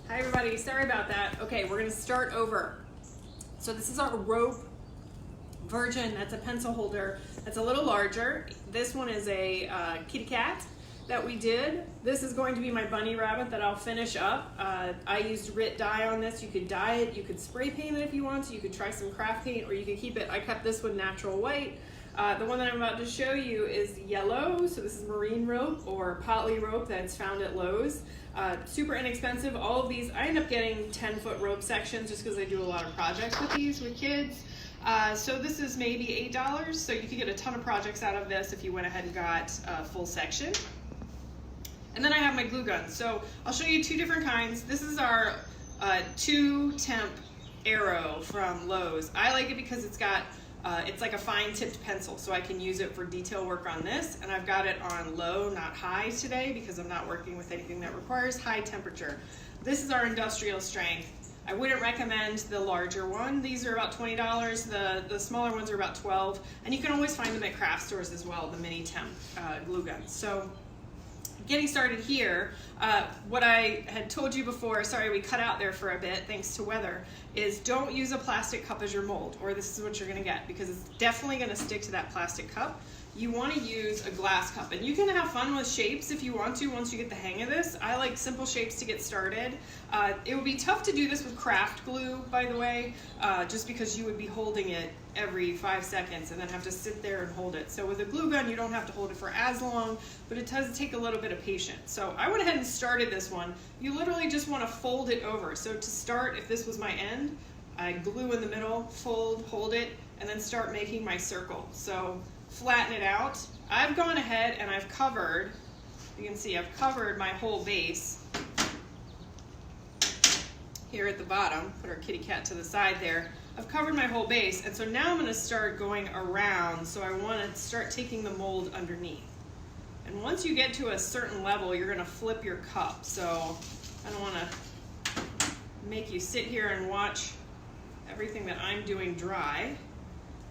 Hi everybody, sorry about that. Okay, we're gonna start over. So this is our rope version. That's a pencil holder. That's a little larger. This one is a kitty cat that we did. This is going to be my bunny rabbit that I'll finish up. I used RIT dye on this. You could dye it, you could spray paint it if you want to, you could try some craft paint, or you could keep it. I kept this one natural white. The one that I'm about to show you is yellow, so this is marine rope or poly rope that's found at Lowe's. Super inexpensive. All of these, I end up getting 10-foot rope sections just because I do a lot of projects with these with kids. So this is maybe $8, so you could get a ton of projects out of this if you went ahead and got a full section. And then I have my glue gun. So I'll show you two different kinds. This is our 2-temp arrow from Lowe's. I like it because it's got it's like a fine tipped pencil, so I can use it for detail work on this, and I've got it on low, not high today, because I'm not working with anything that requires high temperature. This is our industrial strength. I wouldn't recommend the larger one. These are about $20. The smaller ones are about $12, and you can always find them at craft stores as well, the mini temp glue guns. So getting started here, what I had told you before, sorry we cut out there for a bit thanks to weather, is don't use a plastic cup as your mold, or this is what you're gonna get, because it's definitely gonna stick to that plastic cup. You wanna use a glass cup, and you can have fun with shapes if you want to once you get the hang of this. I like simple shapes to get started. It would be tough to do this with craft glue, by the way, just because you would be holding it every 5 seconds and then have to sit there and hold it. So with a glue gun, you don't have to hold it for as long, but it does take a little bit of patience. So I went ahead and started this one. You literally just want to fold it over. So to start, if this was my end, I glue in the middle, fold, hold it, and then start making my circle. So flatten it out. I've gone ahead and I've covered, you can see I've covered my whole base here at the bottom. Put our kitty cat to the side there. I've covered my whole base, and so now I'm going to start going around, so I want to start taking the mold underneath. And once you get to a certain level, you're going to flip your cup. So I don't want to make you sit here and watch everything that I'm doing dry,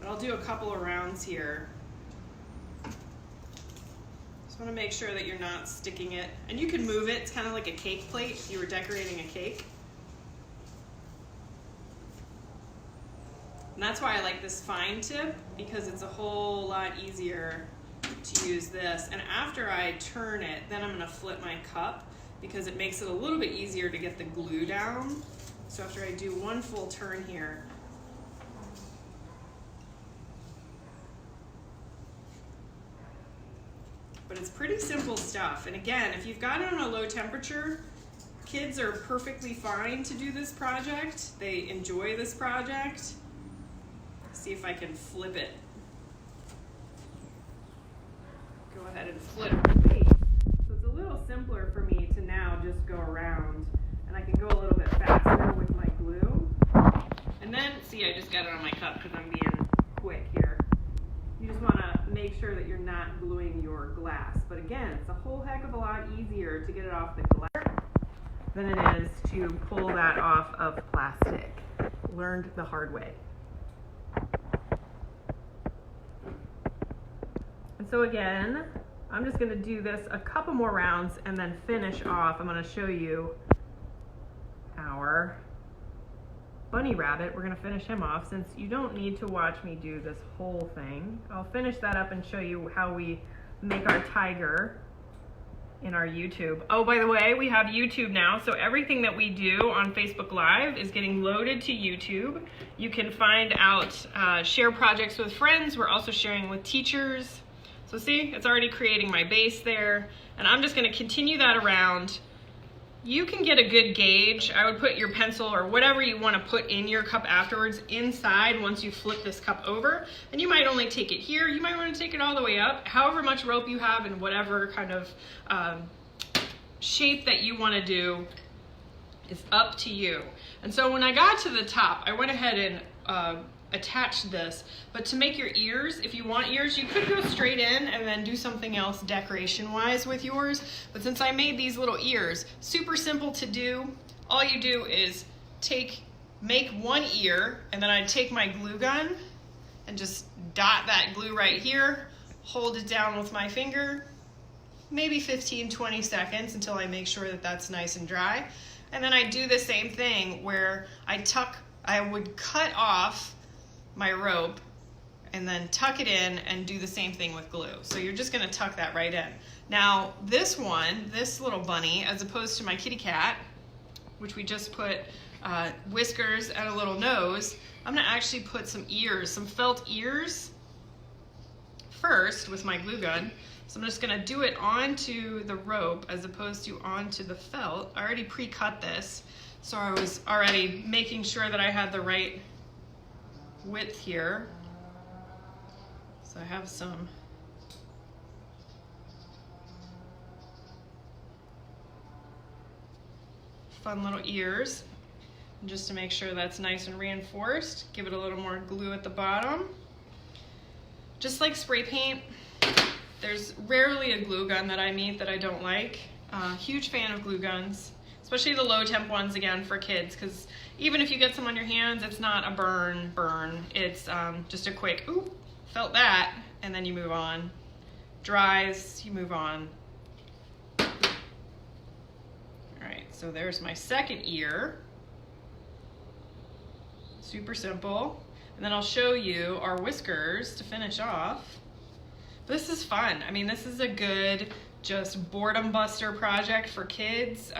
but I'll do a couple of rounds here. Just want to make sure that you're not sticking it. And you can move it. It's kind of like a cake plate if you were decorating a cake. And that's why I like this fine tip, because it's a whole lot easier to use this. And after I turn it, then I'm gonna flip my cup, because it makes it a little bit easier to get the glue down. So after I do one full turn here, but it's pretty simple stuff. And again, if you've got it on a low temperature, kids are perfectly fine to do this project. They enjoy this project. See if I can flip it. Go ahead and flip the base. So it's a little simpler for me to now just go around, and I can go a little bit faster with my glue. And then, see, I just got it on my cup because I'm being quick here. You just want to make sure that you're not gluing your glass. But again, it's a whole heck of a lot easier to get it off the glass than it is to pull that off of plastic. Learned the hard way. And so again, I'm just going to do this a couple more rounds and then finish off. I'm going to show you our bunny rabbit. We're going to finish him off, since you don't need to watch me do this whole thing. I'll finish that up and show you how we make our tiger in our YouTube. Oh, by the way, we have YouTube now, so everything that we do on Facebook Live is getting loaded to YouTube. You can find out, share projects with friends. We're also sharing with teachers. So see, it's already creating my base there, and I'm just going to continue that around. You can get a good gauge. I would put your pencil or whatever you want to put in your cup afterwards inside once you flip this cup over, and you might only take it here. You might want to take it all the way up. However much rope you have and whatever kind of shape that you want to do is up to you. And so when I got to the top, I went ahead and attach this, but to make your ears, if you want ears, you could go straight in and then do something else decoration wise with yours. But since I made these little ears, super simple to do. All you do is make one ear, and then I'd take my glue gun and just dot that glue right here, hold it down with my finger, maybe 15-20 seconds until I make sure that that's nice and dry. And then I do the same thing where I would cut off my rope and then tuck it in and do the same thing with glue. So you're just gonna tuck that right in. Now this little bunny, as opposed to my kitty cat, which we just put whiskers and a little nose, I'm gonna actually put some ears, some felt ears first with my glue gun. So I'm just gonna do it onto the rope as opposed to onto the felt. I already pre-cut this, so I was already making sure that I had the right width here. So I have some fun little ears. And just to make sure that's nice and reinforced, give it a little more glue at the bottom. Just like spray paint, there's rarely a glue gun that I meet that I don't like. Huge fan of glue guns, especially the low temp ones, again, for kids, because even if you get some on your hands, it's not a burn. It's just a quick, ooh, felt that, and then you move on. Dries, you move on. All right, so there's my second ear. Super simple. And then I'll show you our whiskers to finish off. This is fun. I mean, this is a good just boredom buster project for kids.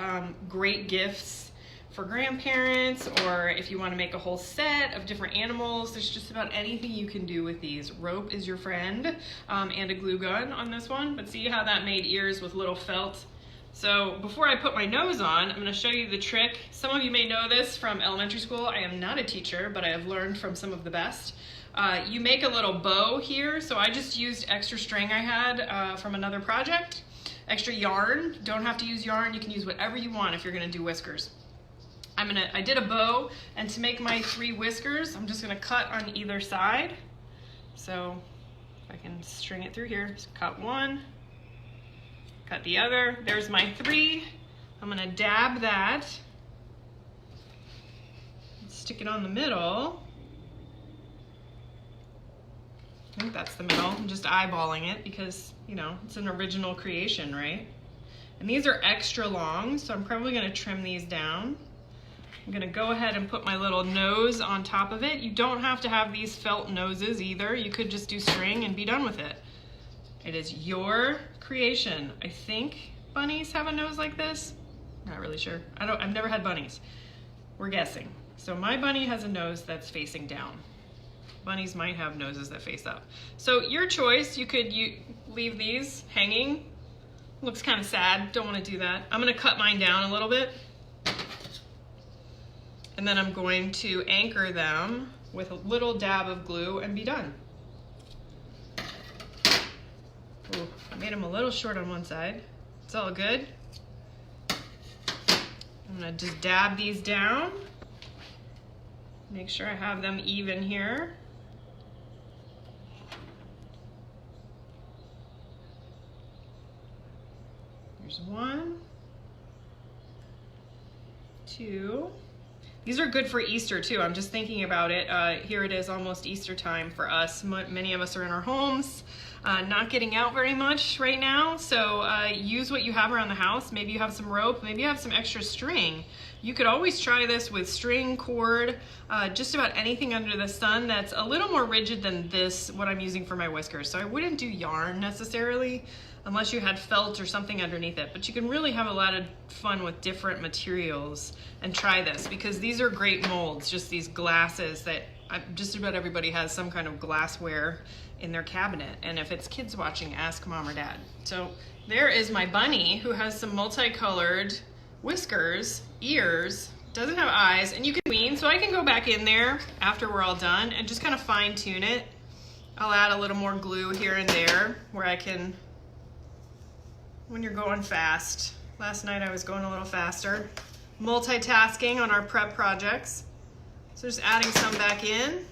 Great gifts for grandparents, or if you want to make a whole set of different animals. There's just about anything you can do with these. Rope is your friend, and a glue gun on this one. But see how that made ears with little felt? So before I put my nose on, I'm going to show you the trick. Some of you may know this from elementary school. I am not a teacher, but I have learned from some of the best. You make a little bow here. So I just used extra string I had from another project. Extra yarn. Don't have to use yarn. You can use whatever you want if you're going to do whiskers. I did a bow, and to make my 3 whiskers, I'm just going to cut on either side. So if I can string it through here, just cut one. Cut the other. There's my 3. I'm gonna dab that. Stick it on the middle. I think that's the middle. I'm just eyeballing it because, you know, it's an original creation, right? And these are extra long, so I'm probably gonna trim these down. I'm gonna go ahead and put my little nose on top of it. You don't have to have these felt noses either. You could just do string and be done with it. It is your creation. I think bunnies have a nose like this. Not really sure. I've never had bunnies. We're guessing. So my bunny has a nose that's facing down. Bunnies might have noses that face up. So your choice. You could leave these hanging. Looks kind of sad. Don't want to do that. I'm going to cut mine down a little bit. And then I'm going to anchor them with a little dab of glue and be done. Ooh, I made them a little short on one side. It's all good. I'm gonna just dab these down. Make sure I have them even here. There's 1, 2. These are good for Easter too. I'm just thinking about it. Here it is, almost Easter time for us. Many of us are in our homes, not getting out very much right now. So use what you have around the house. Maybe you have some rope, maybe you have some extra string. You could always try this with string, cord, just about anything under the sun that's a little more rigid than this, what I'm using for my whiskers. So I wouldn't do yarn necessarily, unless you had felt or something underneath it. But you can really have a lot of fun with different materials and try this, because these are great molds, just these glasses that just about everybody has some kind of glassware in their cabinet. And if it's kids watching, ask mom or dad. So there is my bunny, who has some multicolored whiskers, ears, doesn't have eyes, and you can wean. So I can go back in there after we're all done and just kind of fine tune it. I'll add a little more glue here and there where I can, when you're going fast. Last night I was going a little faster. Multitasking on our prep projects. So just adding some back in,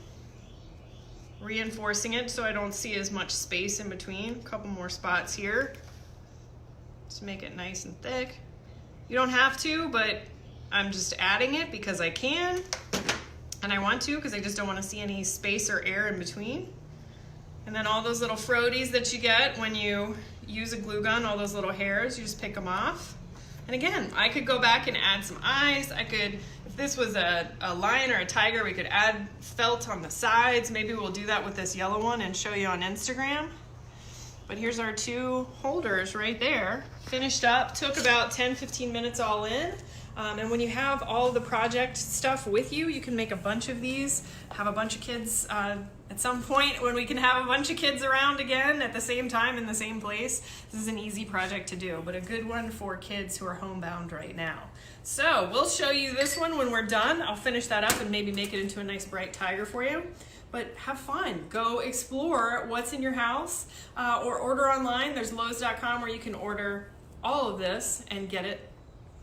reinforcing it so I don't see as much space in between. A couple more spots here. Just make it nice and thick. You don't have to, but I'm just adding it because I can, and I want to because I just don't want to see any space or air in between. And then all those little frodies that you get when you use a glue gun, all those little hairs, you just pick them off. And again, I could go back and add some eyes. I could, if this was a lion or a tiger, we could add felt on the sides. Maybe we'll do that with this yellow one and show you on Instagram. But here's our two holders right there, finished up. Took about 10-15 minutes all in. And when you have all the project stuff with you, you can make a bunch of these, have a bunch of kids at some point when we can have a bunch of kids around again at the same time in the same place. This is an easy project to do, but a good one for kids who are homebound right now. So we'll show you this one when we're done. I'll finish that up and maybe make it into a nice bright tiger for you. But have fun. Go explore what's in your house or order online. There's Lowe's.com where you can order all of this and get it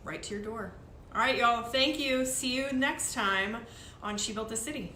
right to your door. All right, y'all. Thank you. See you next time on She Built the City.